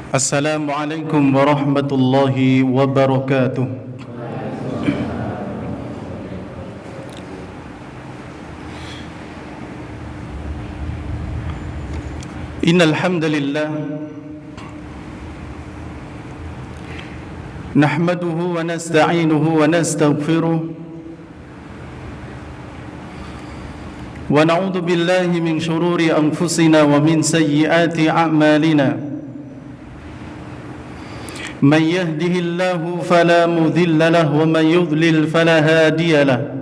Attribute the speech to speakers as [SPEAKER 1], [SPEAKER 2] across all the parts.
[SPEAKER 1] Assalamualaikum warahmatullahi wabarakatuh. Innal hamdalillah nahmaduhu wa nasta'inuhu wa nastaghfiruh wa na'udzu billahi min shururi anfusina wa min sayyiati a'malina. من يهده الله فلا مضل له ومن يضلل فلا هادي له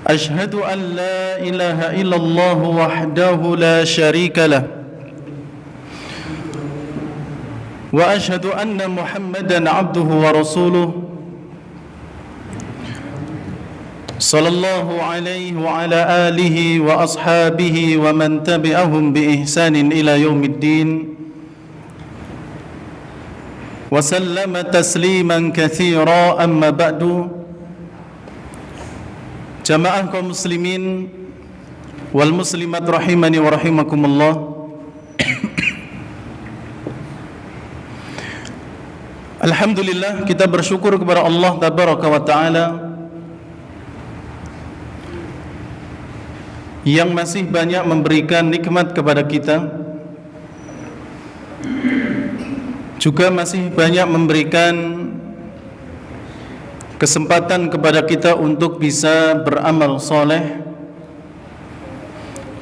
[SPEAKER 1] أشهد أن لا إله إلا الله وحده لا شريك له وأشهد أن محمدا عبده ورسوله صلى الله عليه وعلى آله وأصحابه ومن تبعهم بإحسان إلى يوم الدين وسلم تسليما كثيرا أما بعد. Jamaah kaum muslimin wal muslimat rahimani wa rahimakumullah. Alhamdulillah, kita bersyukur kepada Allah tabaraka wa taala yang masih banyak memberikan nikmat kepada kita, juga masih banyak memberikan kesempatan kepada kita untuk bisa beramal soleh,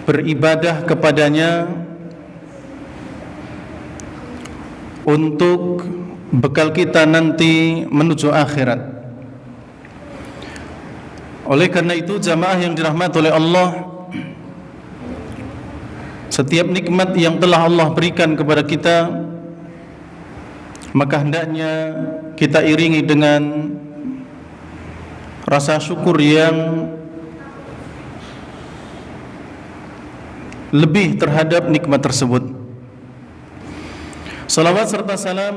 [SPEAKER 1] beribadah kepadanya untuk bekal kita nanti menuju akhirat. Oleh karena itu, jamaah yang dirahmati oleh Allah, setiap nikmat yang telah Allah berikan kepada kita, maka hendaknya kita iringi dengan rasa syukur yang lebih terhadap nikmat tersebut. Salawat serta salam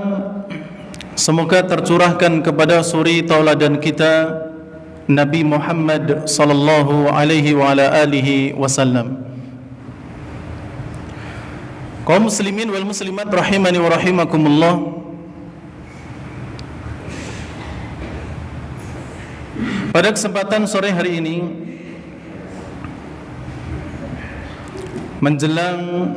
[SPEAKER 1] semoga tercurahkan kepada suri tauladan kita, Nabi Muhammad sallallahu alaihi wa ala alihi wasallam. Kaum muslimin wal muslimat rahimani wa rahimakumullah. Pada kesempatan sore hari ini, menjelang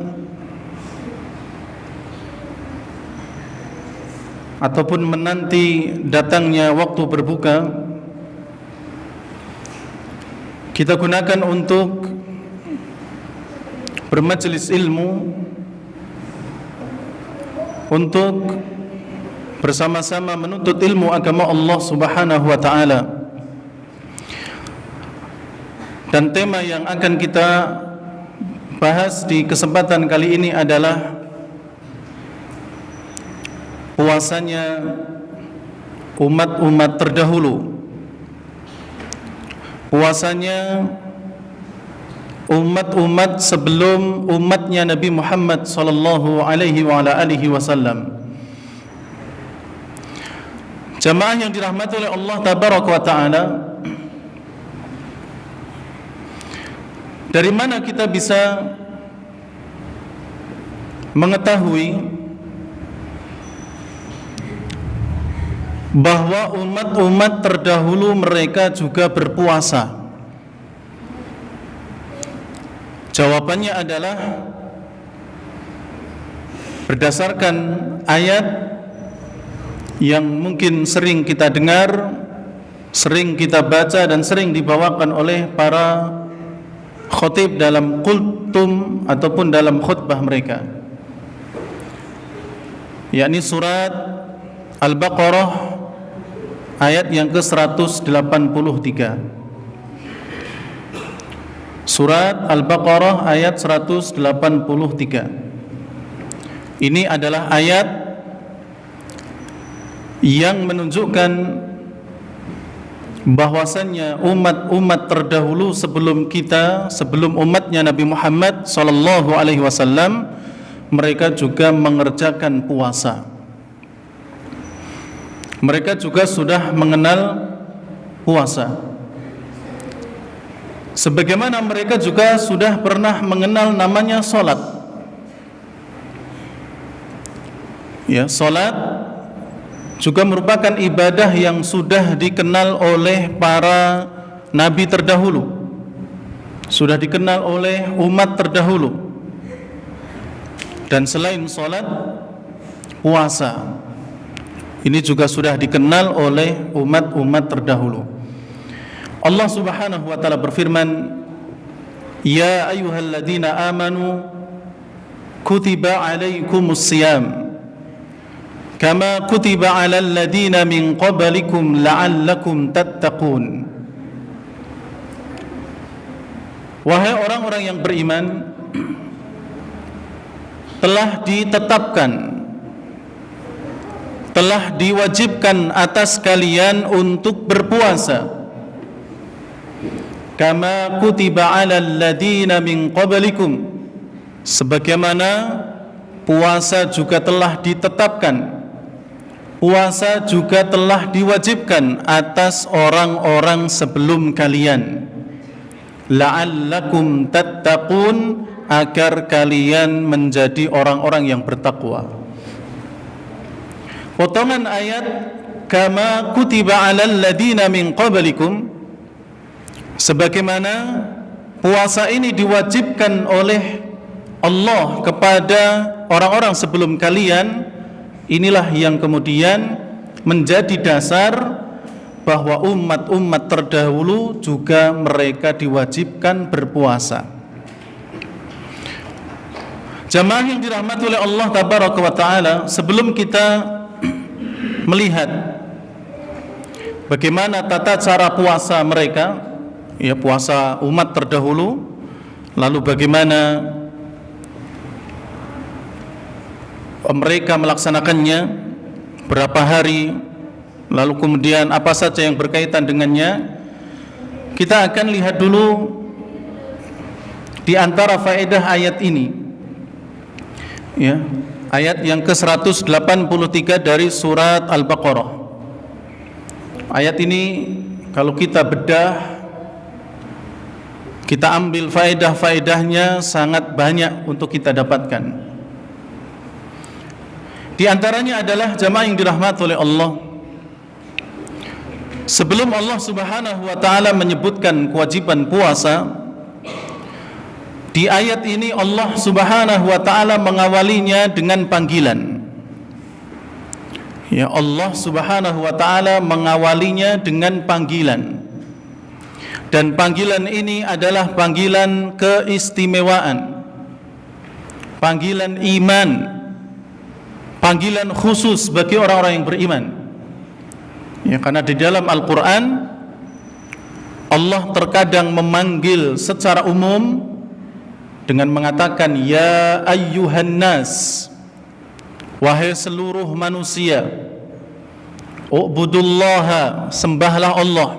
[SPEAKER 1] ataupun menanti datangnya waktu berbuka, kita gunakan untuk bermajelis ilmu, untuk bersama-sama menuntut ilmu agama Allah Subhanahu wa taala. Dan tema yang akan kita bahas di kesempatan kali ini adalah puasanya umat-umat terdahulu, puasanya umat-umat sebelum umatnya Nabi Muhammad sallallahu alaihi wa ala alihi wasallam. Jamaah yang dirahmati oleh Allah tabaraka wa taala, dari mana kita bisa mengetahui bahwa umat-umat terdahulu mereka juga berpuasa? Jawabannya adalah berdasarkan ayat yang mungkin sering kita dengar, sering kita baca, dan sering dibawakan oleh para khotib dalam kultum ataupun dalam khutbah mereka, yakni surat Al-Baqarah ayat yang ke-183. Surat Al-Baqarah ayat 183. Ini adalah ayat yang menunjukkan bahwasannya umat-umat terdahulu sebelum kita, sebelum umatnya Nabi Muhammad sallallahu alaihi wasallam, mereka juga mengerjakan puasa. Mereka juga sudah mengenal puasa. Sebagaimana mereka juga sudah pernah mengenal namanya sholat. Ya, salat juga merupakan ibadah yang sudah dikenal oleh para nabi terdahulu, sudah dikenal oleh umat terdahulu. Dan selain salat, puasa ini juga sudah dikenal oleh umat-umat terdahulu. Allah Subhanahu wa taala berfirman, "Ya ayyuhalladzina amanu kutiba alaikumus shiyam kama kutiba alal ladzina min qablikum la'allakum tattaqun." Wahai orang-orang yang beriman, telah ditetapkan, telah diwajibkan atas kalian untuk berpuasa, kama kutiba alal ladzina min qablikum, sebagaimana puasa juga telah ditetapkan, puasa juga telah diwajibkan atas orang-orang sebelum kalian, la'allakum tattaqun, agar kalian menjadi orang-orang yang bertakwa. Potongan ayat kama kutiba alal ladina min qablikum, sebagaimana puasa ini diwajibkan oleh Allah kepada orang-orang sebelum kalian, inilah yang kemudian menjadi dasar bahwa umat-umat terdahulu juga mereka diwajibkan berpuasa. Jamaah yang dirahmati oleh Allah Tabaraka wa Ta'ala, sebelum kita melihat bagaimana tata cara puasa mereka, ya, puasa umat terdahulu, lalu bagaimana mereka melaksanakannya, berapa hari, lalu kemudian apa saja yang berkaitan dengannya, kita akan lihat dulu di antara faedah ayat ini, ya, ayat yang ke-183 dari surat Al-Baqarah. Ayat ini kalau kita bedah, kita ambil faedah-faedahnya sangat banyak untuk kita dapatkan. Di antaranya adalah, jamaah yang dirahmati oleh Allah, sebelum Allah Subhanahu wa Ta'ala menyebutkan kewajiban puasa, di ayat ini Allah Subhanahu wa Ta'ala mengawalinya dengan panggilan. Ya, Allah Subhanahu wa Ta'ala mengawalinya dengan panggilan. Dan panggilan ini adalah panggilan keistimewaan, panggilan iman, panggilan khusus bagi orang-orang yang beriman. Ya, karena di dalam Al-Quran Allah terkadang memanggil secara umum dengan mengatakan ya ayyuhan nas, wahai seluruh manusia, u'budullaha, sembahlah Allah.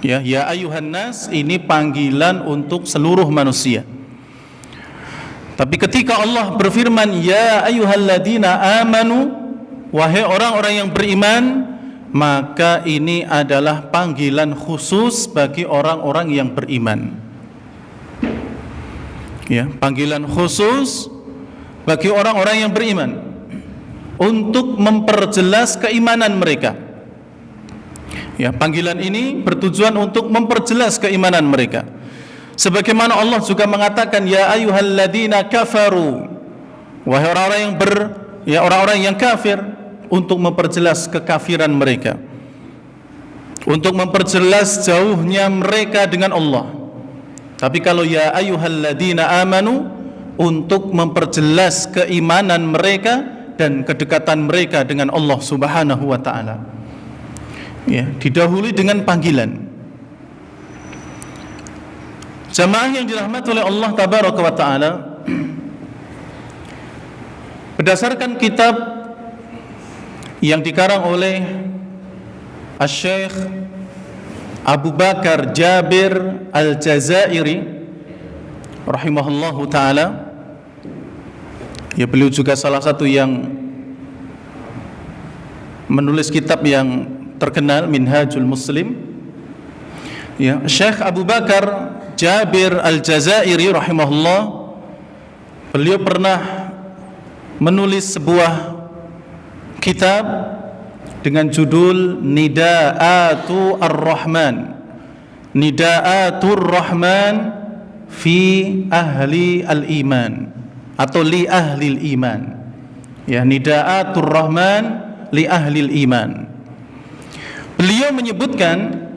[SPEAKER 1] Ya ayyuhan nas ini panggilan untuk seluruh manusia. Tapi ketika Allah berfirman ya ayyuhalladzina amanu, wahai orang-orang yang beriman, maka ini adalah panggilan khusus bagi orang-orang yang beriman. Ya, panggilan khusus bagi orang-orang yang beriman untuk memperjelas keimanan mereka. Ya, panggilan ini bertujuan untuk memperjelas keimanan mereka. Sebagaimana Allah juga mengatakan ya ayyuhalladzina kafaru, wahai orang-orang yang kafir, untuk memperjelas kekafiran mereka, untuk memperjelas jauhnya mereka dengan Allah. Tapi kalau ya ayyuhalladzina amanu, untuk memperjelas keimanan mereka dan kedekatan mereka dengan Allah Subhanahu wa Ta'ala. Ya, didahului dengan panggilan. Jamaah yang dirahmati oleh Allah Tabaraka wa Ta'ala, berdasarkan kitab yang dikarang oleh Asy-Syaikh Abu Bakar Jabir Al-Jazairi rahimahullahu ta'ala, ya, beliau juga salah satu yang menulis kitab yang terkenal, Minhajul Muslim. Ya, Syekh Abu Bakar Jabir Al-Jazairi rahimahullah, beliau pernah menulis sebuah kitab dengan judul Nida'atu Ar-Rahman, Nida'atur Rahman fi ahli al-iman, atau li ahli al-iman. Ya, Nida'atur Rahman li ahli al-iman. Beliau menyebutkan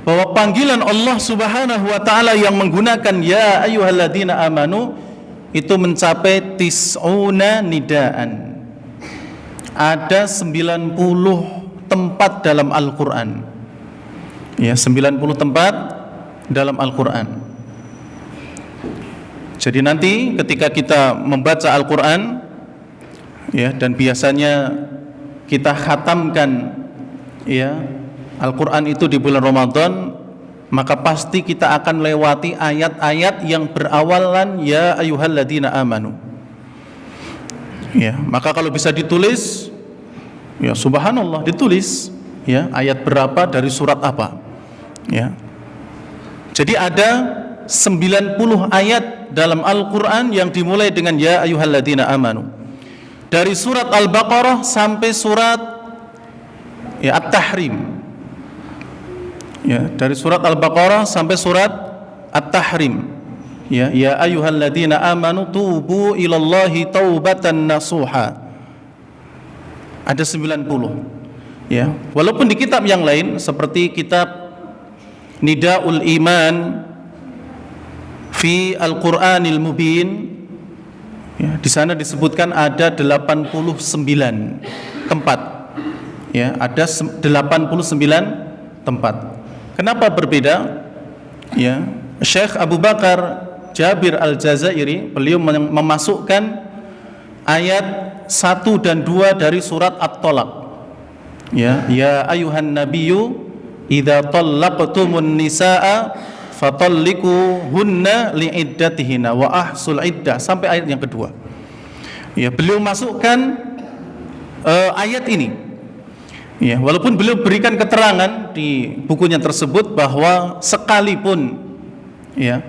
[SPEAKER 1] bahwa panggilan Allah Subhanahu wa taala yang menggunakan ya ayyuhalladzina amanu itu mencapai tis'una nidaan. Ada 90 tempat dalam Al-Qur'an. Ya, 90 tempat dalam Al-Qur'an. Jadi nanti ketika kita membaca Al-Qur'an, ya, dan biasanya kita khatamkan, ya, Al-Qur'an itu di bulan Ramadan, maka pasti kita akan lewati ayat-ayat yang berawalan ya ayyuhalladzina amanu. Ya, maka kalau bisa ditulis, ya subhanallah, ditulis, ya, ayat berapa dari surat apa. Ya. Jadi ada 90 ayat dalam Al-Qur'an yang dimulai dengan ya ayyuhalladzina amanu. Dari surat Al-Baqarah sampai surat, ya, At-Tahrim. Ya, dari surat Al-Baqarah sampai surat At-Tahrim. Ya, ya ayyuhalladzina amanu tubu ilallahi taubatan nasuha. Ada 90. Ya, walaupun di kitab yang lain seperti kitab Nida'ul Iman fi Al-Qur'anil Mubin, ya, di sana disebutkan ada 89 tempat. Ya, ada 89 tempat. Kenapa berbeda? Ya, Syekh Abu Bakar Jabir Al-Jazairi, beliau memasukkan ayat 1 dan 2 dari surat At-Tolaq. Ya, ya ayuhan nabiyyu idza tallaqtumun nisaa fatalliquhunna li'iddatihinna wa ahsul iddah, sampai ayat yang kedua. Ya, beliau masukkan ayat ini. Ya, walaupun beliau berikan keterangan di bukunya tersebut bahwa sekalipun, ya,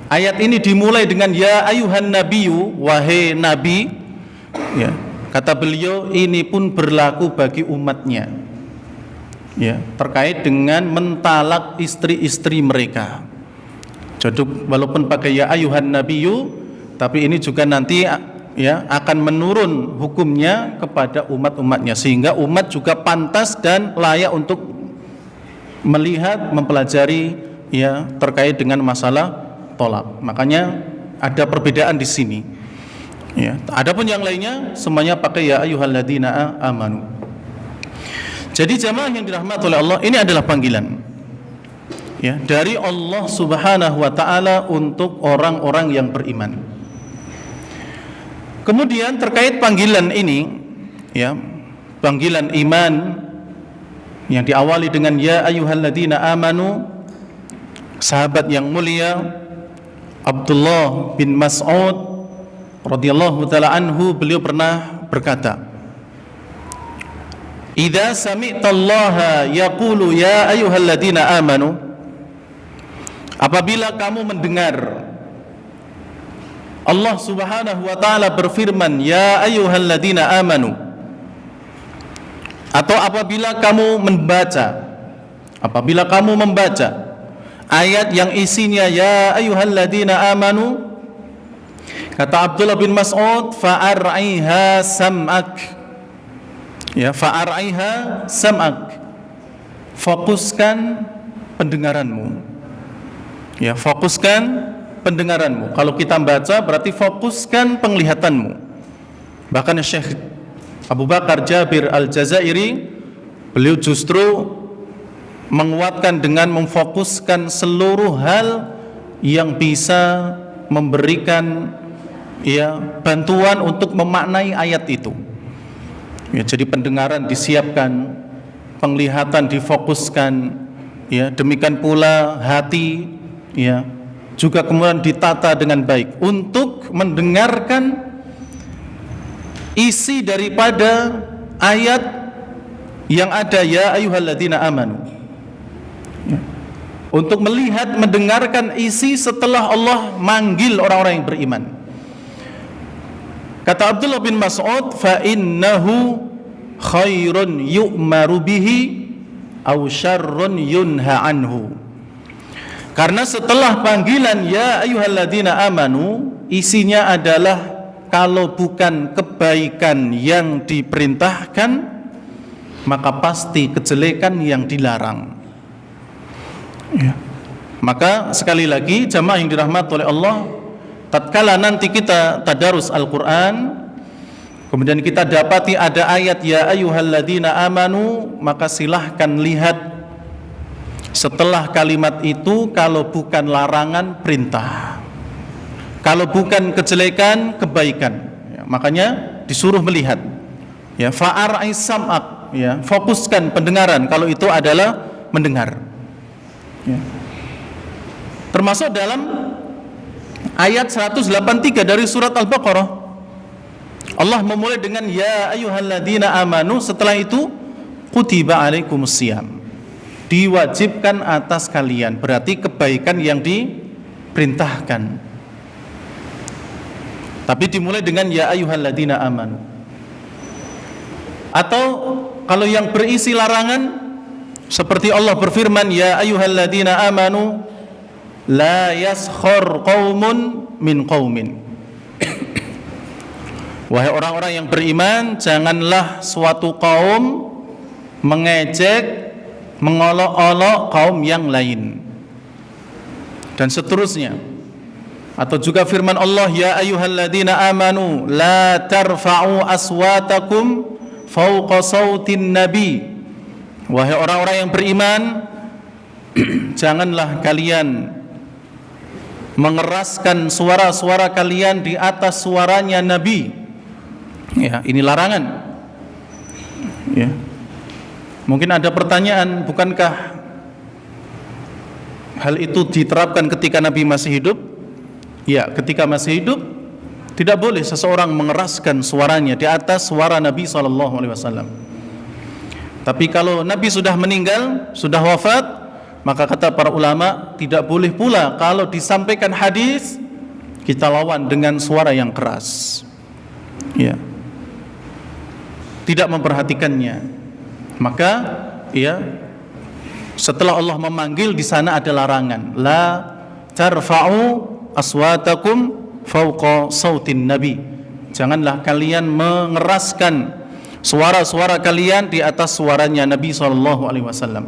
[SPEAKER 1] ayat ini dimulai dengan ya ayuhan nabiyyu, wahai nabi, ya, kata beliau ini pun berlaku bagi umatnya, ya, terkait dengan mentalak istri-istri mereka. Jadi walaupun pakai ya ayuhan nabiyyu, tapi ini juga nanti, ya, akan menurun hukumnya kepada umat-umatnya, sehingga umat juga pantas dan layak untuk melihat, mempelajari, ya, terkait dengan masalah tolak. Makanya ada perbedaan di sini. Ya, adapun yang lainnya semuanya pakai ya ayyuhalladzina amanu. Jadi jamaah yang dirahmati oleh Allah, ini adalah panggilan, ya, dari Allah Subhanahu wa taala untuk orang-orang yang beriman. Kemudian terkait panggilan ini, ya, panggilan iman yang diawali dengan ya ayyuhalladzina amanu, sahabat yang mulia Abdullah bin Mas'ud radhiyallahu taala anhu, beliau pernah berkata, "Idza sami'tallaha yaqulu ya ayyuhalladzina amanu," apabila kamu mendengar Allah Subhanahu wa taala berfirman ya ayyuhalladzina amanu, atau apabila kamu membaca ayat yang isinya ya ayyuhalladzina amanu, kata Abdullah bin Mas'ud, fa'ar'iha sam'ak, ya, fa'ar'iha sam'ak, fokuskan pendengaranmu, ya, fokuskan pendengaranmu. Kalau kita baca berarti fokuskan penglihatanmu. Bahkan Syekh Abu Bakar Jabir Al-Jazairi, beliau justru menguatkan dengan memfokuskan seluruh hal yang bisa memberikan, ya, bantuan untuk memaknai ayat itu. Ya, jadi pendengaran disiapkan, penglihatan difokuskan, ya, demikian pula hati, ya, juga kemudian ditata dengan baik untuk mendengarkan isi daripada ayat yang ada ya ayyuhalladzina amanu, ya, untuk melihat, mendengarkan isi setelah Allah manggil orang-orang yang beriman. Kata Abdullah bin Mas'ud, fa innahu khairun yu'maru bihi aw syarrun yunha anhu. Karena setelah panggilan ya ayyuhalladzina amanu, isinya adalah kalau bukan kebaikan yang diperintahkan, maka pasti kejelekan yang dilarang. Ya. Maka sekali lagi jamaah yang dirahmati oleh Allah, tatkala nanti kita tadarus Al-Quran, kemudian kita dapati ada ayat ya ayyuhalladzina amanu, maka silahkan lihat setelah kalimat itu, kalau bukan larangan, perintah. Kalau bukan kejelekan, kebaikan. Ya, makanya disuruh melihat. Ya, fa'ar'i sam'ak, ya, fokuskan pendengaran kalau itu adalah mendengar. Ya. Termasuk dalam ayat 183 dari surat Al-Baqarah, Allah memulai dengan ya ayyuhalladzina amanu, setelah itu kutiba alaikumusiyam, diwajibkan atas kalian, berarti kebaikan yang diperintahkan. Tapi dimulai dengan ya ayyuhalladzina amanu. Atau kalau yang berisi larangan, seperti Allah berfirman ya ayyuhalladzina amanu la yaskhar qaumun min qaumin. Wahai orang-orang yang beriman, janganlah suatu kaum mengejek, mengolok-olok kaum yang lain, dan seterusnya. Atau juga firman Allah ya ayyuhalladzina amanu la tarfa'u aswatakum fawqa sautin nabi. Wahai orang-orang yang beriman, janganlah kalian mengeraskan suara-suara kalian di atas suaranya Nabi. Ya, ini larangan. Ya. Mungkin ada pertanyaan, bukankah hal itu diterapkan ketika Nabi masih hidup? Ya, ketika masih hidup tidak boleh seseorang mengeraskan suaranya di atas suara Nabi SAW. Tapi kalau Nabi sudah meninggal, sudah wafat, maka kata para ulama tidak boleh pula kalau disampaikan hadis kita lawan dengan suara yang keras. Ya, tidak memperhatikannya. Maka ya, setelah Allah memanggil, di sana ada larangan, la tarfa'u aswatakum fawqa sautin nabi. Janganlah kalian mengeraskan suara-suara kalian di atas suaranya Nabi SAW.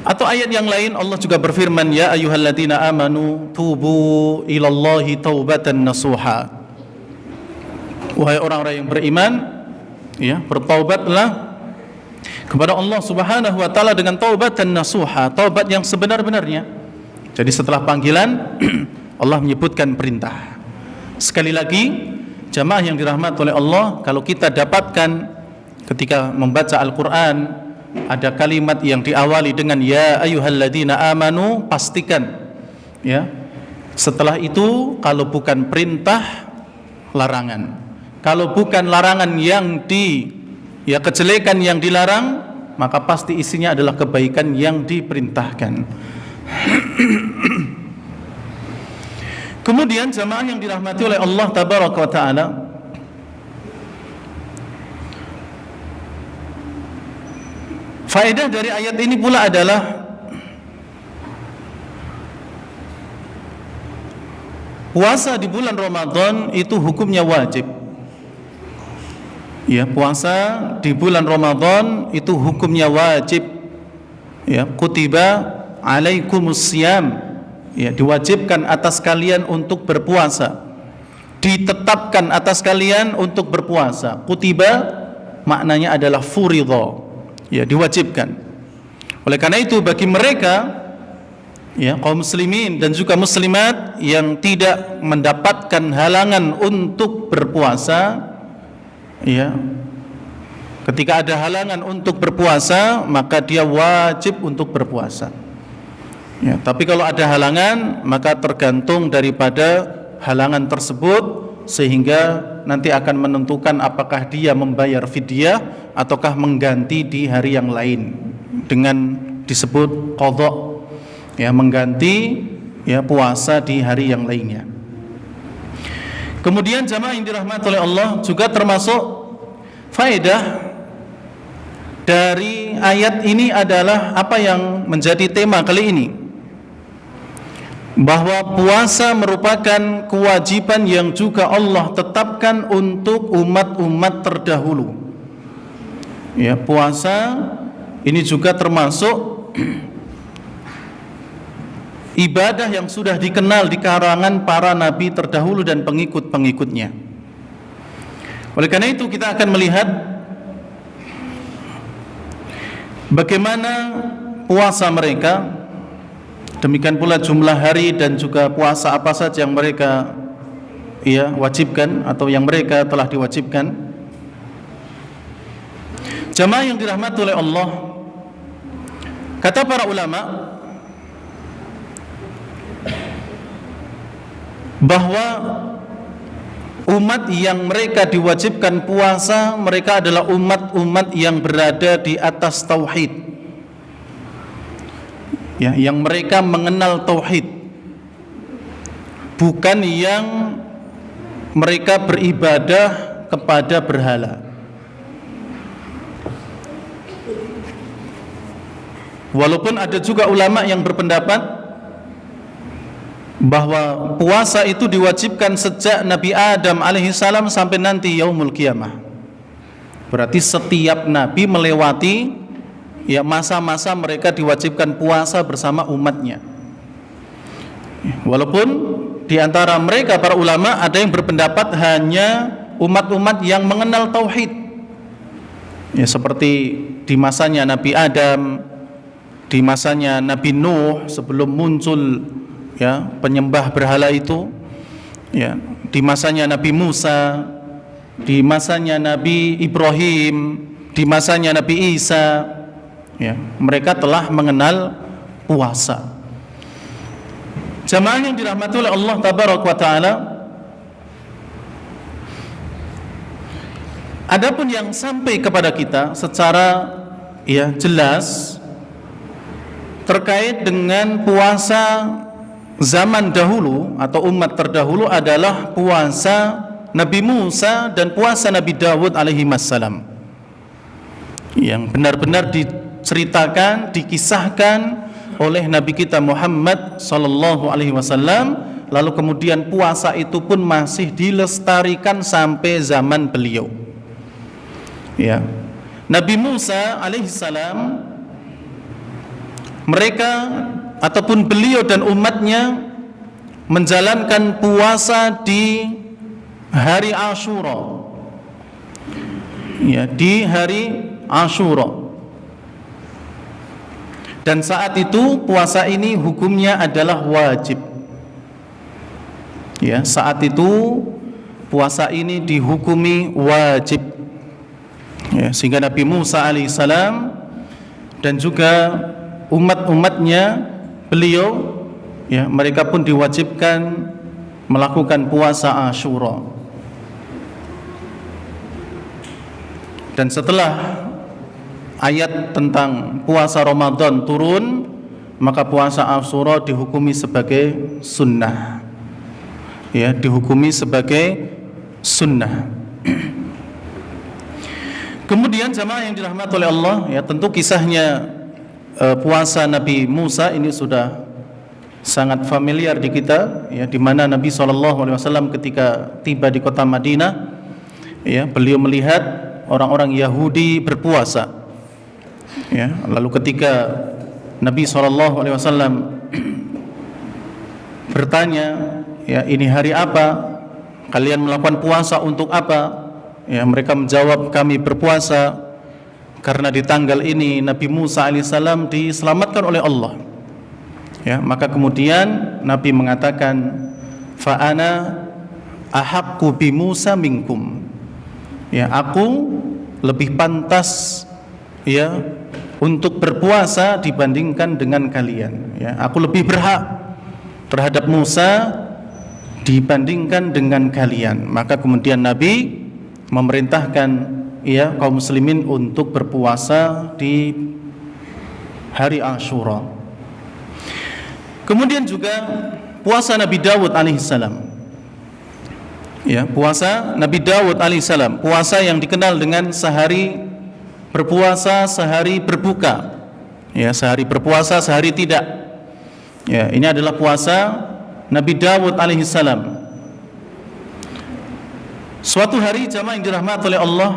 [SPEAKER 1] Atau ayat yang lain Allah juga berfirman ya ayyuhalladzina amanu tubu ilallahi taubatan nasuha. Wahai orang-orang yang beriman, ya, bertaubatlah kepada Allah Subhanahu wa taala dengan taubatan nasuha, taubat yang sebenar-benarnya. Jadi setelah panggilan Allah menyebutkan perintah. Sekali lagi jamaah yang dirahmati oleh Allah, kalau kita dapatkan ketika membaca Al-Quran ada kalimat yang diawali dengan ya ayyuhalladzina amanu, pastikan ya, setelah itu kalau bukan perintah, larangan. Kalau bukan larangan yang ya kejelekan yang dilarang, maka pasti isinya adalah kebaikan yang diperintahkan. Kemudian jamaah yang dirahmati oleh Allah tabaraka wa taala, faedah dari ayat ini pula adalah puasa di bulan Ramadan itu hukumnya wajib. Ya, puasa di bulan Ramadan itu hukumnya wajib. Ya, kutiba alaikumusiyam, ya, diwajibkan atas kalian untuk berpuasa, ditetapkan atas kalian untuk berpuasa. Kutiba maknanya adalah furidha, ya, diwajibkan. Oleh karena itu bagi mereka, ya, kaum muslimin dan juga muslimat yang tidak mendapatkan halangan untuk berpuasa, ya, ketika ada halangan untuk berpuasa maka dia wajib untuk berpuasa. Ya, tapi kalau ada halangan maka tergantung daripada halangan tersebut, sehingga nanti akan menentukan apakah dia membayar fidyah ataukah mengganti di hari yang lain dengan disebut qadha, ya, mengganti ya puasa di hari yang lainnya. Kemudian jamaah yang dirahmati oleh Allah, juga termasuk faedah dari ayat ini adalah apa yang menjadi tema kali ini, bahwa puasa merupakan kewajiban yang juga Allah tetapkan untuk umat-umat terdahulu. Ya, puasa ini juga termasuk ibadah yang sudah dikenal di karangan para nabi terdahulu dan pengikut-pengikutnya. Oleh karena itu kita akan melihat bagaimana puasa mereka, demikian pula jumlah hari dan juga puasa apa saja yang mereka wajibkan atau yang mereka telah diwajibkan. Jamaah yang dirahmati oleh Allah, kata para ulama bahwa umat yang mereka diwajibkan puasa, mereka adalah umat-umat yang berada di atas tauhid, ya, yang mereka mengenal tauhid, bukan yang mereka beribadah kepada berhala. Walaupun ada juga ulama yang berpendapat bahwa puasa itu diwajibkan sejak Nabi Adam alaihissalam sampai nanti yaumul qiyamah. Berarti setiap nabi melewati masa-masa mereka diwajibkan puasa bersama umatnya. Walaupun di antara mereka para ulama ada yang berpendapat hanya umat-umat yang mengenal tauhid, ya, seperti di masanya Nabi Adam, di masanya Nabi Nuh sebelum muncul penyembah berhala itu, ya, di masanya Nabi Musa, di masanya Nabi Ibrahim, di masanya Nabi Isa, ya, mereka telah mengenal puasa. Jamaah yang dirahmati oleh Allah tabaraka wa taala, adapun yang sampai kepada kita secara jelas terkait dengan puasa zaman dahulu atau umat terdahulu adalah puasa Nabi Musa dan puasa Nabi Dawud alaihi wassalam, yang benar-benar diceritakan, dikisahkan oleh Nabi kita Muhammad sallallahu alaihi wasallam. Lalu kemudian puasa itu pun masih dilestarikan sampai zaman beliau. Ya. Nabi Musa alaihi salam, mereka ataupun beliau dan umatnya menjalankan puasa di hari Ashura, ya, di hari Ashura. Dan saat itu puasa ini hukumnya adalah wajib. Ya, saat itu puasa ini dihukumi wajib. Ya, sehingga Nabi Musa alaihissalam dan juga umat-umatnya beliau, ya, mereka pun diwajibkan melakukan puasa Ashura. Dan setelah ayat tentang puasa Ramadan turun, maka puasa Ashura dihukumi sebagai sunnah, ya, dihukumi sebagai sunnah. Kemudian jamaah yang dirahmati oleh Allah, ya, tentu kisahnya puasa Nabi Musa ini sudah sangat familiar di kita, ya, di mana Nabi SAW ketika tiba di kota Madinah, ya, beliau melihat orang-orang Yahudi berpuasa, ya, lalu ketika Nabi SAW bertanya, ya, ini hari apa? Kalian melakukan puasa untuk apa? Ya, mereka menjawab, kami berpuasa karena di tanggal ini Nabi Musa alaihissalam diselamatkan oleh Allah. Ya, maka kemudian Nabi mengatakan, fa'ana ahaqqu bi Musa minkum. Ya, aku lebih pantas, ya, untuk berpuasa dibandingkan dengan kalian. Ya, aku lebih berhak terhadap Musa dibandingkan dengan kalian. Maka kemudian Nabi memerintahkan, ya, kaum muslimin untuk berpuasa di hari Ashura. Kemudian juga puasa Nabi Dawud alaihissalam. Ya, puasa Nabi Dawud alaihissalam, puasa yang dikenal dengan sehari berpuasa, sehari berbuka. Ya, sehari berpuasa, sehari tidak. Ya, ini adalah puasa Nabi Dawud alaihissalam. Suatu hari jamaah yang dirahmati oleh Allah,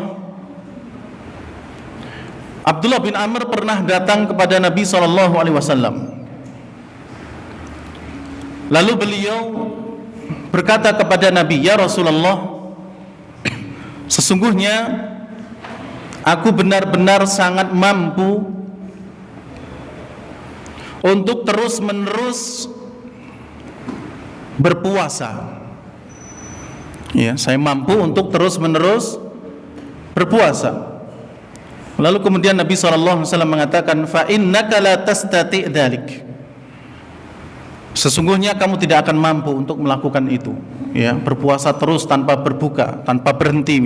[SPEAKER 1] Abdullah bin Amr pernah datang kepada Nabi SAW. Lalu beliau berkata kepada Nabi, "Ya Rasulullah, sesungguhnya aku benar-benar sangat mampu untuk terus-menerus berpuasa. Ya, saya mampu untuk terus-menerus berpuasa." Lalu kemudian Nabi SAW mengatakan, "Fa innaka la tastati' dzalik." Sesungguhnya kamu tidak akan mampu untuk melakukan itu, ya, berpuasa terus tanpa berbuka, tanpa berhenti,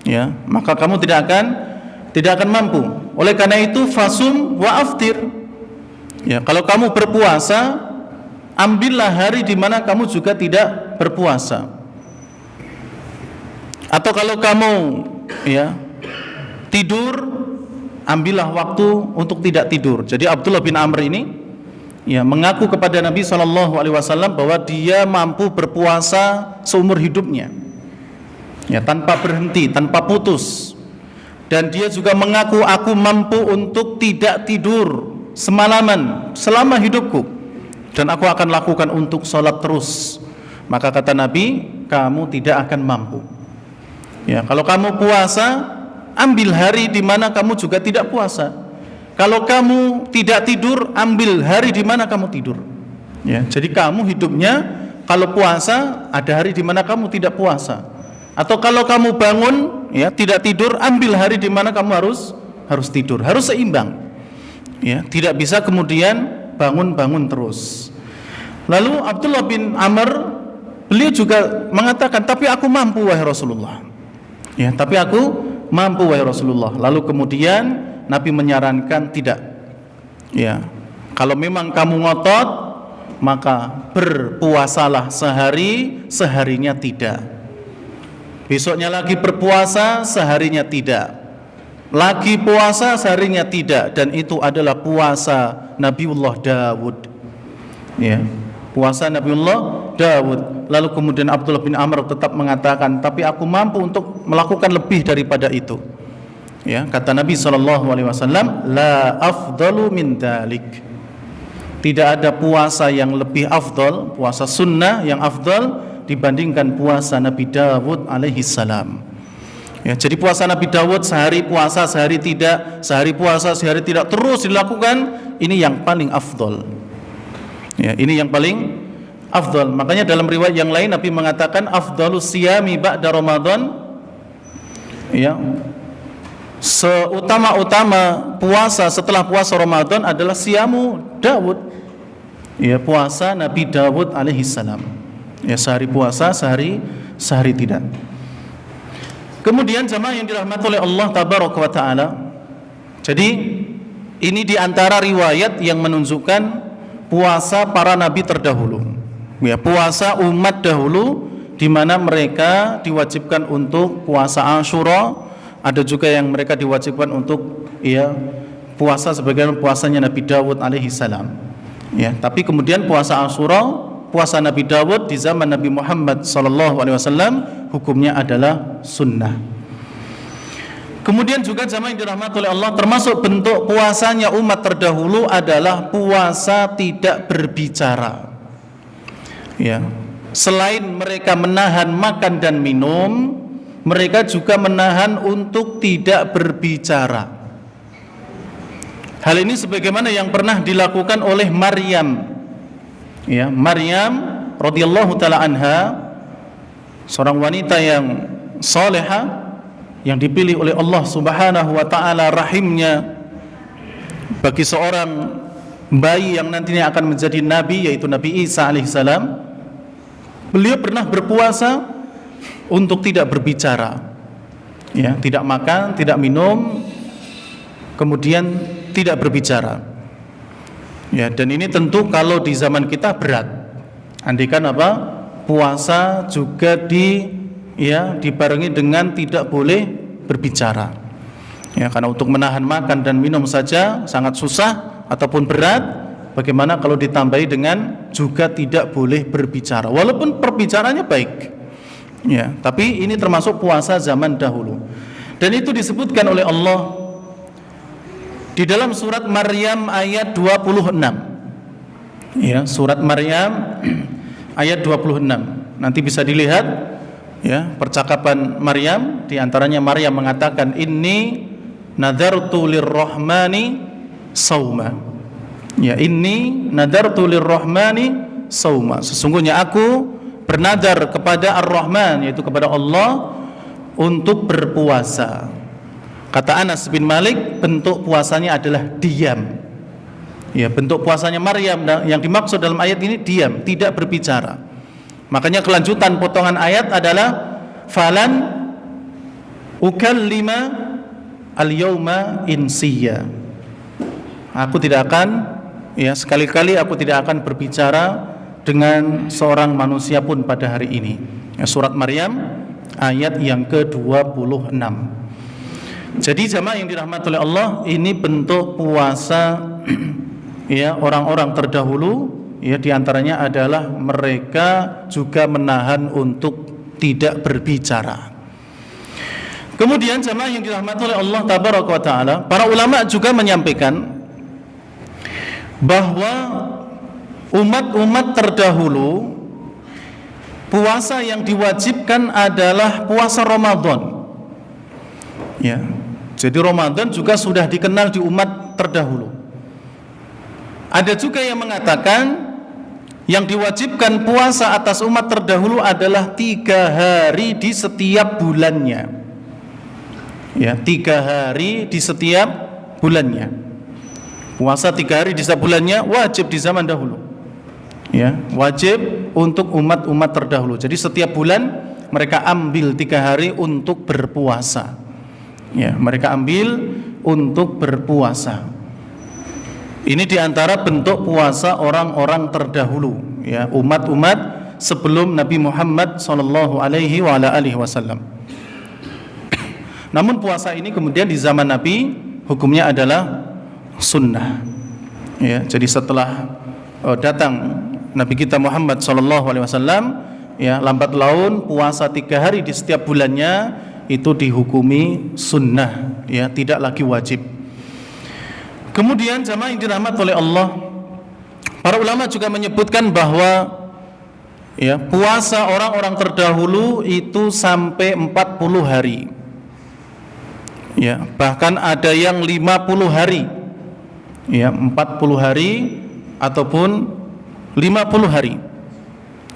[SPEAKER 1] ya, maka kamu tidak akan mampu. Oleh karena itu, fasum wa aftir. Ya, kalau kamu berpuasa, ambillah hari di mana kamu juga tidak berpuasa. Atau kalau kamu, ya, tidur, ambillah waktu untuk tidak tidur. Jadi Abdullah bin Amr ini, ya, mengaku kepada Nabi SAW bahwa dia mampu berpuasa seumur hidupnya, ya, tanpa berhenti, tanpa putus. Dan dia juga mengaku, aku mampu untuk tidak tidur semalaman selama hidupku, dan aku akan lakukan untuk sholat terus. Maka kata Nabi, kamu tidak akan mampu. Ya, kalau kamu puasa, ambil hari di mana kamu juga tidak puasa. Kalau kamu tidak tidur, ambil hari di mana kamu tidur. Ya, jadi kamu hidupnya, kalau puasa, ada hari di mana kamu tidak puasa. Atau kalau kamu bangun, ya, tidak tidur, ambil hari di mana kamu harus tidur. Harus seimbang. Ya, tidak bisa kemudian bangun-bangun terus. Lalu Abdullah bin Amr, beliau juga mengatakan, tapi aku mampu wahai Rasulullah. Ya, tapi aku mampu wahai Rasulullah. Lalu kemudian Nabi menyarankan tidak. Ya, kalau memang kamu ngotot, maka berpuasalah sehari, seharinya tidak. Besoknya lagi berpuasa, seharinya tidak. Lagi puasa, seharinya tidak. Dan itu adalah puasa Nabiullah Dawud. Ya, puasa Nabiullah Dawud. Lalu kemudian Abdullah bin Amr tetap mengatakan, tapi aku mampu untuk melakukan lebih daripada itu. Ya, kata Nabi SAW, la afdalu min dalik. Tidak ada puasa yang lebih afdal, puasa sunnah yang afdal dibandingkan puasa Nabi Dawud alaihissalam. Ya, jadi puasa Nabi Dawud, sehari puasa, sehari tidak, sehari puasa, sehari tidak, terus dilakukan. Ini yang paling afdal. Ya, ini yang paling afdal. Makanya dalam riwayat yang lain Nabi mengatakan, afdalus siyami ba'da Ramadan. Ya, seutama-utama puasa setelah puasa Ramadan adalah siyamu Dawud. Ya, puasa Nabi Dawud alaihissalam. Ya, sehari puasa, sehari tidak. Kemudian jamaah yang dirahmati oleh Allah tabaraka wa taala, jadi ini diantara riwayat yang menunjukkan puasa para nabi terdahulu. Ya, puasa umat dahulu, di mana mereka diwajibkan untuk puasa Asyura. Ada juga yang mereka diwajibkan untuk, ya, puasa sebagaimana puasanya Nabi Dawud alaihissalam. Ya, tapi kemudian puasa Asyura, puasa Nabi Dawud di zaman Nabi Muhammad SAW, hukumnya adalah sunnah. Kemudian juga jamaah yang dirahmati oleh Allah, termasuk bentuk puasanya umat terdahulu adalah puasa tidak berbicara. Ya, selain mereka menahan makan dan minum, mereka juga menahan untuk tidak berbicara. Hal ini sebagaimana yang pernah dilakukan oleh Maryam. Ya, Maryam radhiyallahu taala anha, seorang wanita yang salehah yang dipilih oleh Allah Subhanahu wa taala rahimnya bagi seorang bayi yang nantinya akan menjadi nabi, yaitu Nabi Isa alaihissalam. Beliau pernah berpuasa untuk tidak berbicara. Ya, tidak makan, tidak minum, kemudian tidak berbicara. Ya, dan ini tentu kalau di zaman kita berat. Andaikan apa? puasa juga dibarengi dengan tidak boleh berbicara. Ya, karena untuk menahan makan dan minum saja sangat susah ataupun berat, bagaimana kalau ditambahi dengan juga tidak boleh berbicara, walaupun perbicaranya baik. Ya, tapi ini termasuk puasa zaman dahulu. Dan itu disebutkan oleh Allah di dalam surat Maryam ayat 26. Ya, surat Maryam ayat 26. Nanti bisa dilihat ya, percakapan Maryam, di antaranya Maryam mengatakan inni nadartu lirrahmani sauma. Ya, inni nadartu lirrahmani sauma. Sesungguhnya aku bernadar kepada Ar-Rahman, yaitu kepada Allah, untuk berpuasa. Kata Anas bin Malik, bentuk puasanya adalah diam. Ya, bentuk puasanya Maryam yang dimaksud dalam ayat ini diam, tidak berbicara. Makanya kelanjutan potongan ayat adalah falan ukallima al-yauma insiya. Aku tidak akan, ya, sekali-kali aku tidak akan berbicara dengan seorang manusia pun pada hari ini. Ya, surat Maryam ayat yang ke-26. Jadi jamaah yang dirahmati oleh Allah, ini bentuk puasa ya orang-orang terdahulu, ya, diantaranya adalah mereka juga menahan untuk tidak berbicara. Kemudian jamaah yang dirahmati oleh Allah tabaraka wa taala, para ulama juga menyampaikan bahwa umat-umat terdahulu puasa yang diwajibkan adalah puasa Ramadan. Ya. Jadi Ramadan juga sudah dikenal di umat terdahulu. Ada juga yang mengatakan yang diwajibkan puasa atas umat terdahulu adalah 3 hari di setiap bulannya. Ya, 3 hari di setiap bulannya. Puasa 3 hari di setiap bulannya wajib di zaman dahulu. Ya, wajib untuk umat-umat terdahulu. Jadi setiap bulan mereka ambil 3 hari untuk berpuasa. Ya, mereka ambil untuk berpuasa. Ini diantara bentuk puasa orang-orang terdahulu, ya, umat-umat sebelum Nabi Muhammad SAW. Namun puasa ini kemudian di zaman Nabi hukumnya adalah sunnah. Ya, jadi setelah datang Nabi kita Muhammad SAW, ya, lambat laun puasa 3 hari di setiap bulannya itu dihukumi sunnah, ya, tidak lagi wajib. Kemudian jamaah yang dirahmati oleh Allah, para ulama juga menyebutkan bahwa ya, puasa orang-orang terdahulu itu sampai 40 hari. Ya, bahkan ada yang 50 hari. Ya, 40 hari ataupun 50 hari.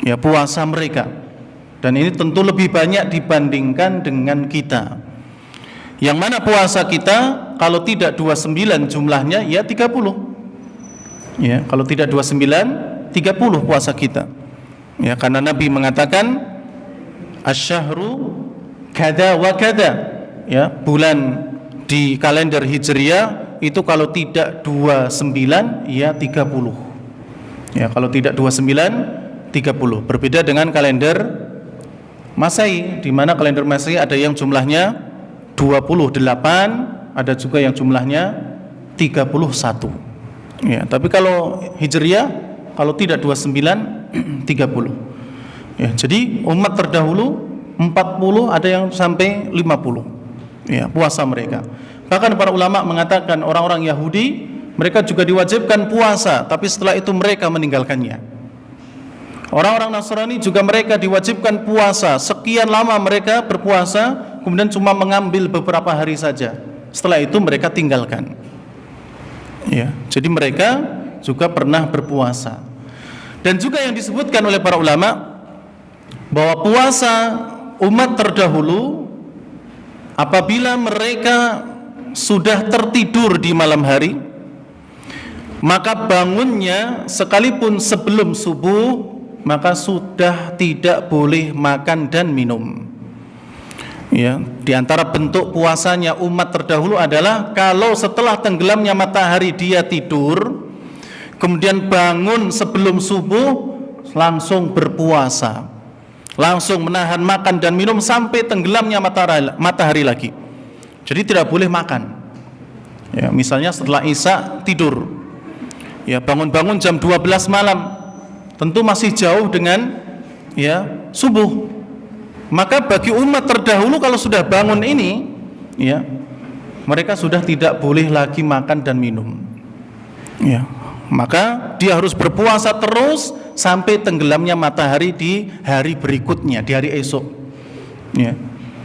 [SPEAKER 1] Ya, puasa mereka. Dan ini tentu lebih banyak dibandingkan dengan kita. Yang mana puasa kita kalau tidak 29 jumlahnya ya 30. Ya, kalau tidak 29, 30 puasa kita. Ya, karena Nabi mengatakan asyhru kada wa kada. Ya, bulan di kalender Hijriah itu kalau tidak 29 ya 30. Ya, kalau tidak 29 30. Berbeda dengan kalender Masehi, di mana kalender Masehi ada yang jumlahnya 28, ada juga yang jumlahnya 31. Ya, tapi kalau Hijriah kalau tidak 29 30. Ya, jadi umat terdahulu 40, ada yang sampai 50. Ya, puasa mereka. Bahkan para ulama mengatakan orang-orang Yahudi mereka juga diwajibkan puasa, tapi setelah itu mereka meninggalkannya. Orang-orang Nasrani juga mereka diwajibkan puasa, sekian lama mereka berpuasa, kemudian cuma mengambil beberapa hari saja. Setelah itu mereka tinggalkan. Ya, jadi mereka juga pernah berpuasa. Dan juga yang disebutkan oleh para ulama bahwa puasa umat terdahulu apabila mereka sudah tertidur di malam hari, maka bangunnya sekalipun sebelum subuh, maka sudah tidak boleh makan dan minum. Ya, di antara bentuk puasanya umat terdahulu adalah kalau setelah tenggelamnya matahari dia tidur, kemudian bangun sebelum subuh langsung berpuasa. langsung menahan makan dan minum sampai tenggelamnya matahari lagi. Jadi tidak boleh makan. Ya, misalnya setelah Isya tidur, ya bangun-bangun jam 12 malam, tentu masih jauh dengan ya subuh. Maka bagi umat terdahulu kalau sudah bangun ini, ya mereka sudah tidak boleh lagi makan dan minum. Ya, maka dia harus berpuasa terus sampai tenggelamnya matahari di hari berikutnya, di hari esok. Ya,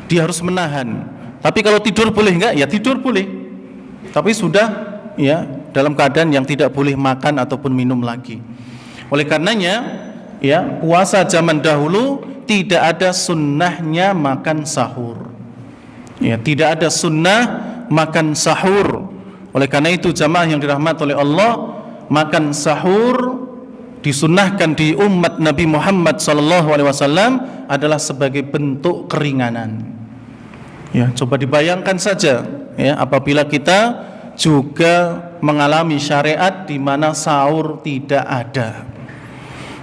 [SPEAKER 1] dia harus menahan. Tapi kalau tidur boleh enggak? Ya tidur boleh. Tapi sudah ya dalam keadaan yang tidak boleh makan ataupun minum lagi. Oleh karenanya, ya puasa zaman dahulu tidak ada sunnahnya makan sahur. Ya, tidak ada sunnah makan sahur. Oleh karena itu jamaah yang dirahmati oleh Allah, makan sahur disunnahkan di umat Nabi Muhammad SAW adalah sebagai bentuk keringanan. Ya, coba dibayangkan saja, ya, apabila kita juga mengalami syariat di mana sahur tidak ada.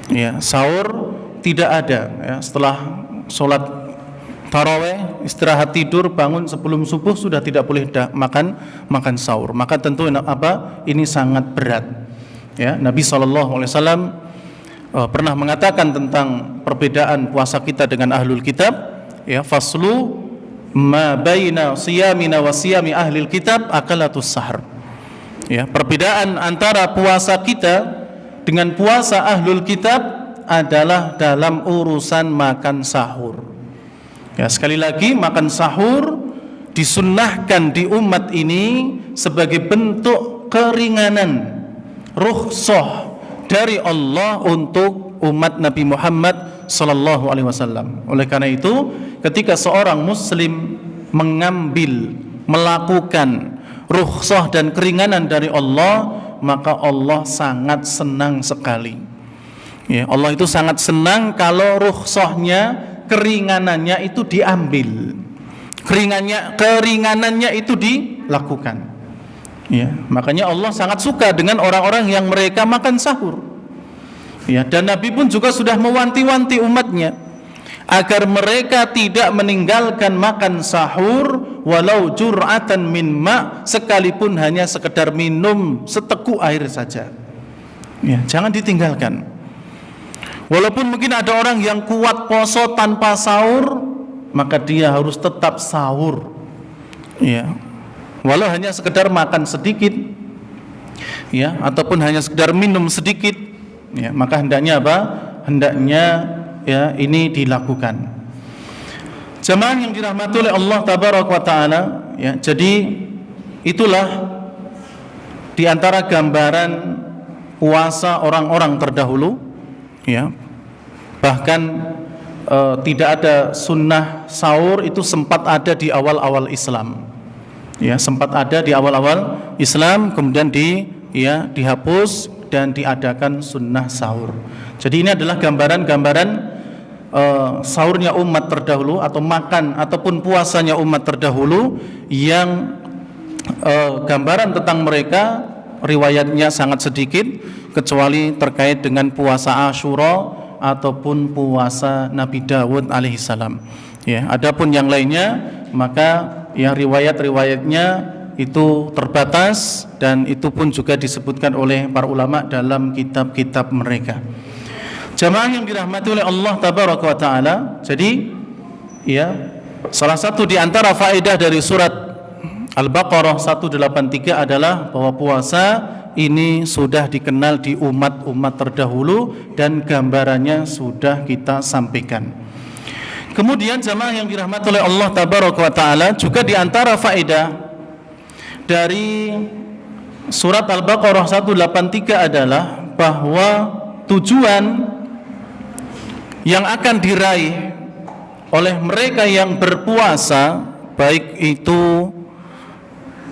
[SPEAKER 1] Ya, sahur tidak ada. Ya, setelah sholat taraweh, istirahat tidur, bangun sebelum subuh sudah tidak boleh makan sahur. Maka tentu apa? Ini sangat berat. Ya, Nabi SAW pernah mengatakan tentang perbedaan puasa kita dengan ahlul kitab. Ya, faslu ma baina siyamina wa siyami ahlil kitab akalatus sahar. Ya, perbedaan antara puasa kita dengan puasa ahlul kitab adalah dalam urusan makan sahur. Ya, sekali lagi makan sahur disunnahkan di umat ini sebagai bentuk keringanan, rukhsah dari Allah untuk umat Nabi Muhammad sallallahu alaihi wasallam. Oleh karena itu, ketika seorang muslim melakukan rukhsah dan keringanan dari Allah, maka Allah sangat senang sekali. Ya, Allah itu sangat senang kalau rukhsahnya, keringanannya itu diambil. Keringanannya itu dilakukan. Ya, makanya Allah sangat suka dengan orang-orang yang mereka makan sahur. Ya, dan Nabi pun juga sudah mewanti-wanti umatnya agar mereka tidak meninggalkan makan sahur walau jur'atan min ma', sekalipun hanya sekedar minum seteguk air saja. Ya, jangan ditinggalkan. Walaupun mungkin ada orang yang kuat poso tanpa sahur, maka dia harus tetap sahur. Ya, walau hanya sekedar makan sedikit, ya, ataupun hanya sekedar minum sedikit, ya, maka hendaknya apa? Hendaknya ya ini dilakukan. Jamaah yang dirahmati oleh Allah tabaraka wa taala, ya, jadi itulah di antara gambaran puasa orang-orang terdahulu, ya. Bahkan tidak ada sunnah sahur itu sempat ada di awal-awal Islam. Ya, sempat ada di awal-awal Islam, kemudian dihapus dan diadakan sunnah sahur. Jadi ini adalah gambaran-gambaran sahurnya umat terdahulu atau makan ataupun puasanya umat terdahulu yang gambaran tentang mereka riwayatnya sangat sedikit, kecuali terkait dengan puasa Asyura ataupun puasa Nabi Dawud alaihissalam. Ya, adapun yang lainnya maka yang riwayat-riwayatnya itu terbatas, dan itu pun juga disebutkan oleh para ulama dalam kitab-kitab mereka. Jamaah yang dirahmati oleh Allah tabaraka wa taala, jadi ya, salah satu di antara faedah dari surat Al-Baqarah 183 adalah bahwa puasa ini sudah dikenal di umat-umat terdahulu dan gambarannya sudah kita sampaikan. Kemudian jamaah yang dirahmati oleh Allah tabaraka wa taala, juga di antara faedah dari surat Al-Baqarah 183 adalah bahwa tujuan yang akan diraih oleh mereka yang berpuasa, baik itu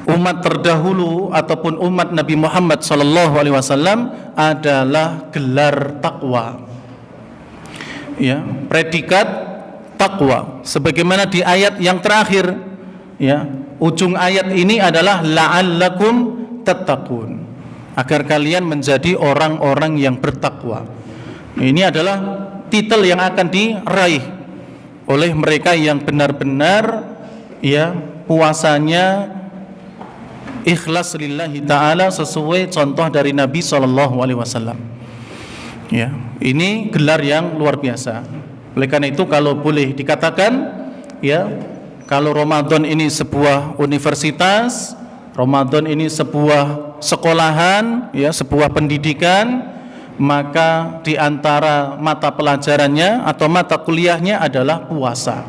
[SPEAKER 1] umat terdahulu ataupun umat Nabi Muhammad SAW, adalah gelar takwa. Ya, predikat takwa, sebagaimana di ayat yang terakhir. Ya, ujung ayat ini adalah la'allakum tattaqun, agar kalian menjadi orang-orang yang bertakwa. Ini adalah titel yang akan diraih oleh mereka yang benar-benar puasanya ikhlas lillahi ta'ala sesuai contoh dari Nabi SAW. Ini gelar yang luar biasa. Oleh karena itu, kalau boleh dikatakan, kalau Ramadan ini sebuah universitas, Ramadan ini sebuah sekolahan, sebuah pendidikan, maka di antara mata pelajarannya atau mata kuliahnya adalah puasa.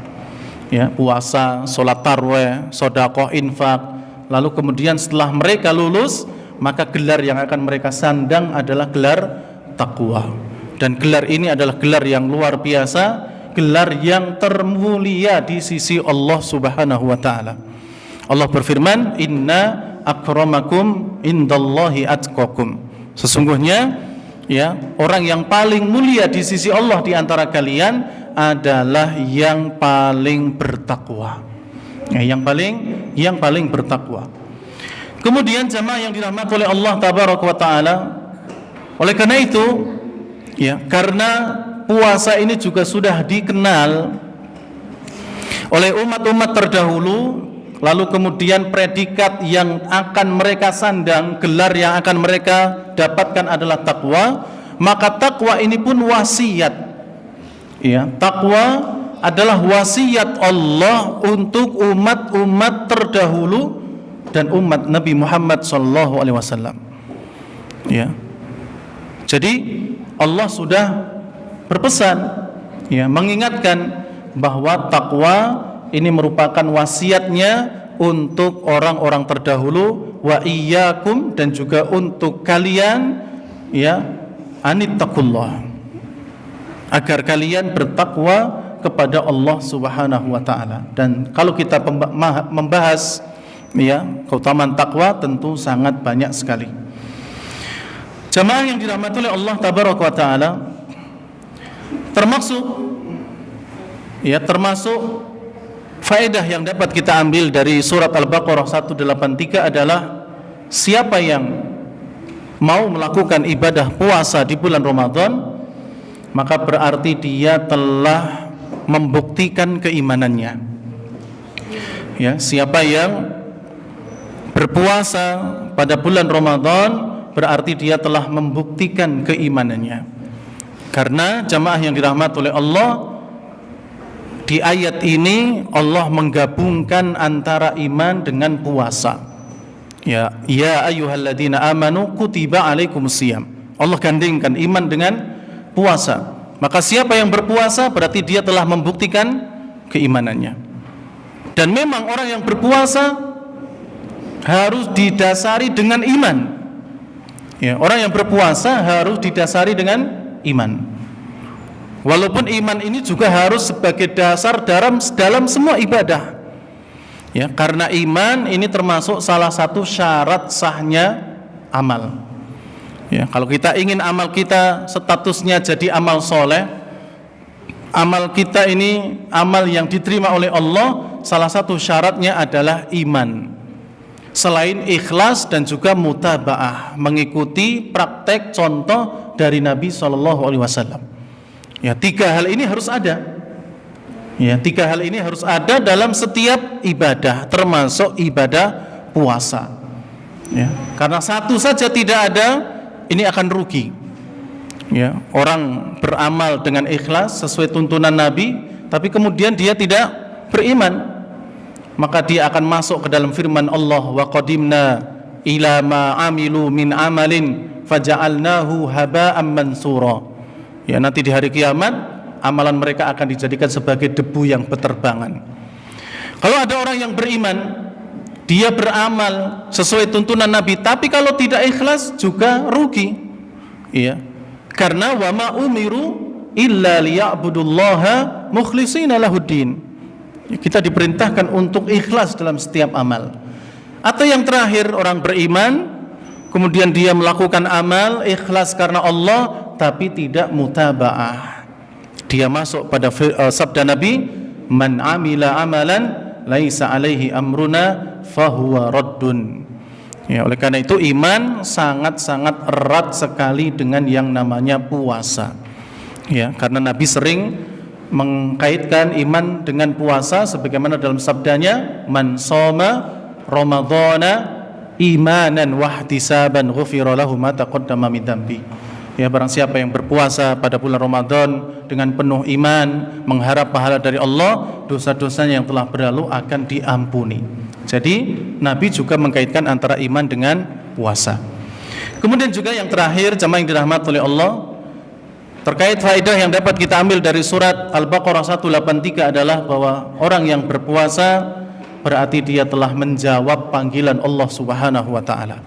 [SPEAKER 1] Puasa, sholat tarawih, sedekah, infak. Lalu kemudian setelah mereka lulus, maka gelar yang akan mereka sandang adalah gelar taqwa. Dan gelar ini adalah gelar yang luar biasa, gelar yang termulia di sisi Allah Subhanahu wa taala. Allah berfirman, "Inna akramakum indallahi atqakum." Sesungguhnya orang yang paling mulia di sisi Allah di antara kalian adalah yang paling bertakwa. Yang paling bertakwa. Kemudian jamaah yang dirahmati oleh Allah tabaraka wa taala, oleh karena itu karena puasa ini juga sudah dikenal oleh umat-umat terdahulu, lalu kemudian predikat yang akan mereka sandang, gelar yang akan mereka dapatkan adalah takwa, maka takwa ini pun wasiat. Takwa adalah wasiat Allah untuk umat-umat terdahulu dan umat Nabi Muhammad SAW. Jadi Allah sudah berpesan, mengingatkan bahwa takwa ini merupakan wasiatnya untuk orang-orang terdahulu, wa iyyakum, dan juga untuk kalian, anittaqullah, agar kalian bertakwa kepada Allah Subhanahu wa taala. Dan kalau kita membahas keutamaan takwa, tentu sangat banyak sekali. Jamaah yang dirahmati oleh Allah tabaraka wa taala, termasuk faedah yang dapat kita ambil dari surat Al-Baqarah 183 adalah siapa yang mau melakukan ibadah puasa di bulan Ramadan, maka berarti dia telah membuktikan keimanannya. Siapa yang berpuasa pada bulan Ramadan, berarti dia telah membuktikan keimanannya. Karena jamaah yang dirahmati oleh Allah, di ayat ini Allah menggabungkan antara iman dengan puasa. Ya ayyuhalladzina amanu kutiba alaikumusiyam. Allah gandengkan iman dengan puasa. Maka siapa yang berpuasa berarti dia telah membuktikan keimanannya. Dan memang orang yang berpuasa harus didasari dengan iman. Orang yang berpuasa harus didasari dengan iman. Walaupun iman ini juga harus sebagai dasar dalam semua ibadah. Karena iman ini termasuk salah satu syarat sahnya amal. Kalau kita ingin amal kita statusnya jadi amal soleh, amal kita ini amal yang diterima oleh Allah, salah satu syaratnya adalah iman. Selain ikhlas dan juga mutaba'ah, mengikuti praktek contoh dari Nabi SAW. Tiga hal ini harus ada. Tiga hal ini harus ada dalam setiap ibadah, termasuk ibadah puasa. Karena satu saja tidak ada, ini akan rugi. Orang beramal dengan ikhlas sesuai tuntunan Nabi, tapi kemudian dia tidak beriman, maka dia akan masuk ke dalam firman Allah, wa qadimna ila ma amilu min amalin faja'alnahu haba'an mansura. Nanti di hari kiamat amalan mereka akan dijadikan sebagai debu yang berterbangan. Kalau ada orang yang beriman, dia beramal sesuai tuntunan Nabi, tapi kalau tidak ikhlas juga rugi. Karena wa ma umiru illa liya'budullaha mukhlishina lahuddin. Kita diperintahkan untuk ikhlas dalam setiap amal. Atau yang terakhir, orang beriman kemudian dia melakukan amal ikhlas karena Allah tapi tidak mutaba'ah. Dia masuk pada sabda Nabi, man amila amalan laisa alaihi amruna fahuwa raddun. Oleh karena itu iman sangat-sangat erat sekali dengan yang namanya puasa. Ya, karena Nabi sering mengkaitkan iman dengan puasa sebagaimana dalam sabdanya, man shoma ramadhana imanan wahtisaban ghufira lahu ma taqaddama min dzambi. Ya, barang siapa yang berpuasa pada bulan Ramadan dengan penuh iman, mengharap pahala dari Allah, dosa-dosanya yang telah berlalu akan diampuni. Jadi Nabi juga mengkaitkan antara iman dengan puasa. Kemudian juga yang terakhir, jamaah yang dirahmati oleh Allah, terkait faedah yang dapat kita ambil dari surat Al-Baqarah 183 adalah bahwa orang yang berpuasa berarti dia telah menjawab panggilan Allah Subhanahu wa taala.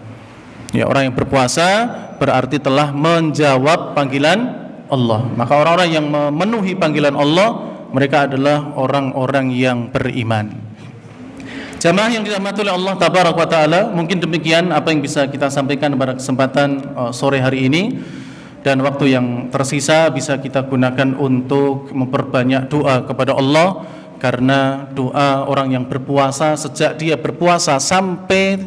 [SPEAKER 1] Ya, orang yang berpuasa berarti telah menjawab panggilan Allah. Maka orang-orang yang memenuhi panggilan Allah, mereka adalah orang-orang yang beriman. Jamaah yang dirahmati oleh Allah Tabaraka wa taala, mungkin demikian apa yang bisa kita sampaikan pada kesempatan sore hari ini. Dan waktu yang tersisa bisa kita gunakan untuk memperbanyak doa kepada Allah, karena doa orang yang berpuasa sejak dia berpuasa sampai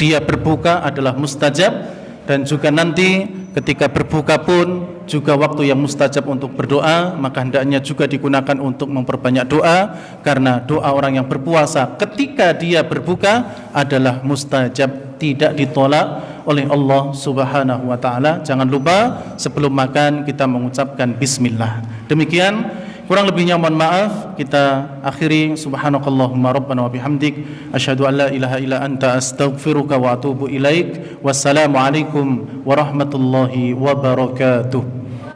[SPEAKER 1] dia berbuka adalah mustajab, dan juga nanti ketika berbuka pun juga waktu yang mustajab untuk berdoa, maka hendaknya juga digunakan untuk memperbanyak doa, karena doa orang yang berpuasa ketika dia berbuka adalah mustajab, tidak ditolak oleh Allah Subhanahu wa taala. Jangan lupa sebelum makan kita mengucapkan bismillah. Demikian, kurang lebihnya mohon maaf. Kita akhiri, subhanakallahumma rabbana wa bihamdik, asyhadu an la ilaha illa anta, astaghfiruka wa atubu ilaik. Wassalamu alaikum warahmatullahi wabarakatuh.